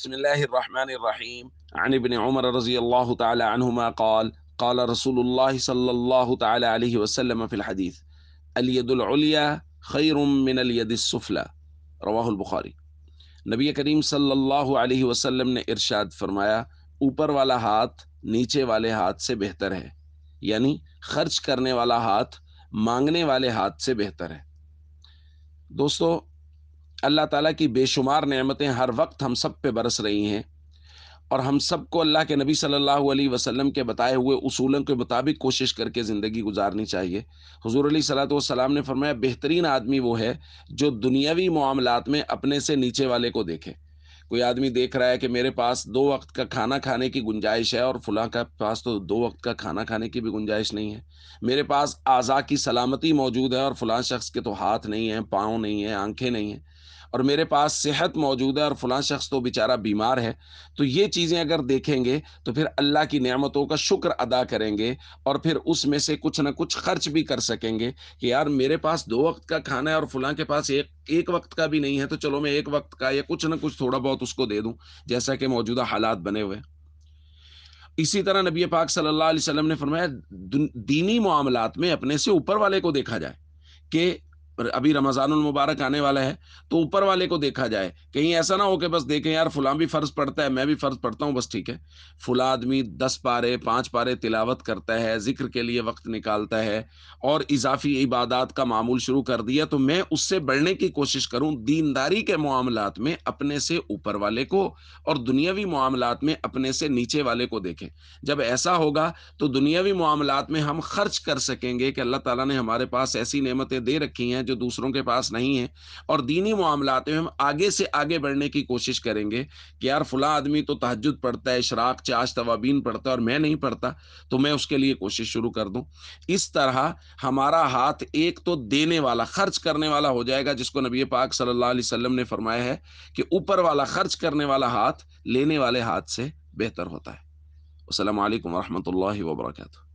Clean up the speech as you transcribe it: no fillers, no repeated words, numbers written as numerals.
بسم الله الرحمن الرحيم عن ابن عمر رضي الله تعالى عنهما قال قال رسول الله صلى الله تعالى عليه وسلم في الحديث اليد العليا خير من اليد السفلى رواہ البخاری۔ نبی کریم صلی اللہ علیہ وسلم نے ارشاد فرمایا اوپر والا ہاتھ نیچے والے ہاتھ سے بہتر ہے، یعنی خرچ کرنے والا ہاتھ مانگنے والے ہاتھ سے بہتر ہے۔ دوستو، اللہ تعالیٰ کی بے شمار نعمتیں ہر وقت ہم سب پہ برس رہی ہیں، اور ہم سب کو اللہ کے نبی صلی اللہ علیہ وسلم کے بتائے ہوئے اصولوں کے مطابق کوشش کر کے زندگی گزارنی چاہیے۔ حضور علیہ الصلوۃ والسلام نے فرمایا بہترین آدمی وہ ہے جو دنیاوی معاملات میں اپنے سے نیچے والے کو دیکھے۔ کوئی آدمی دیکھ رہا ہے کہ میرے پاس 2 وقت کا کھانا کھانے کی گنجائش ہے اور فلاں کا پاس تو 2 وقت کا کھانا کھانے کی بھی گنجائش نہیں ہے۔ میرے پاس اعضاء کی سلامتی موجود ہے اور فلاں شخص کے تو ہاتھ نہیں ہیں، پاؤں نہیں ہیں، آنکھیں نہیں ہیں، اور میرے پاس صحت موجود ہے اور فلاں شخص تو بیچارہ بیمار ہے۔ تو یہ چیزیں اگر دیکھیں گے تو پھر اللہ کی نعمتوں کا شکر ادا کریں گے، اور پھر اس میں سے کچھ نہ کچھ خرچ بھی کر سکیں گے کہ یار میرے پاس 2 وقت کا کھانا ہے اور فلاں کے پاس ایک وقت کا بھی نہیں ہے، تو چلو میں 1 وقت کا یا کچھ نہ کچھ تھوڑا بہت اس کو دے دوں، جیسا کہ موجودہ حالات بنے ہوئے۔ اسی طرح نبی پاک صلی اللہ علیہ وسلم نے فرمایا دینی معاملات میں اپنے سے اوپر والے کو دیکھا جائے، کہ ابھی رمضان المبارک آنے والا ہے تو اوپر والے کو دیکھا جائے، کہیں ایسا نہ ہو کہ بس دیکھیں یار فلاں بھی فرض پڑھتا ہے میں بھی فرض پڑھتا ہوں، بس ٹھیک ہے، فلاں آدمی 10 پارے 5 پارے تلاوت کرتا ہے، ذکر کے لیے وقت نکالتا ہے اور اضافی عبادات کا معمول شروع کر دیا، تو میں اس سے بڑھنے کی کوشش کروں۔ دینداری کے معاملات میں اپنے سے اوپر والے کو اور دنیاوی معاملات میں اپنے سے نیچے والے کو دیکھیں۔ جب ایسا ہوگا تو دنیاوی معاملات میں ہم خرچ کر سکیں گے کہ اللہ تعالیٰ نے ہمارے پاس ایسی نعمتیں دے رکھی ہیں جو دوسروں کے پاس نہیں ہیں، اور دینی معاملات میں ہم آگے سے آگے بڑھنے کی کوشش کریں گے کہ یار فلاں آدمی تو تہجد پڑھتا ہے، اشراق چاش توابین پڑھتا ہے اور میں نہیں پڑھتا، تو میں اس کے لیے کوشش شروع کر دوں۔ اس طرح ہمارا ہاتھ ایک تو دینے والا خرچ کرنے والا ہو جائے گا، جس کو نبی پاک صلی اللہ علیہ وسلم نے فرمایا ہے کہ اوپر والا خرچ کرنے والا ہاتھ لینے والے ہاتھ سے بہتر ہوتا ہے۔ السلام علیکم ورحمۃ اللہ وبرکاتہ۔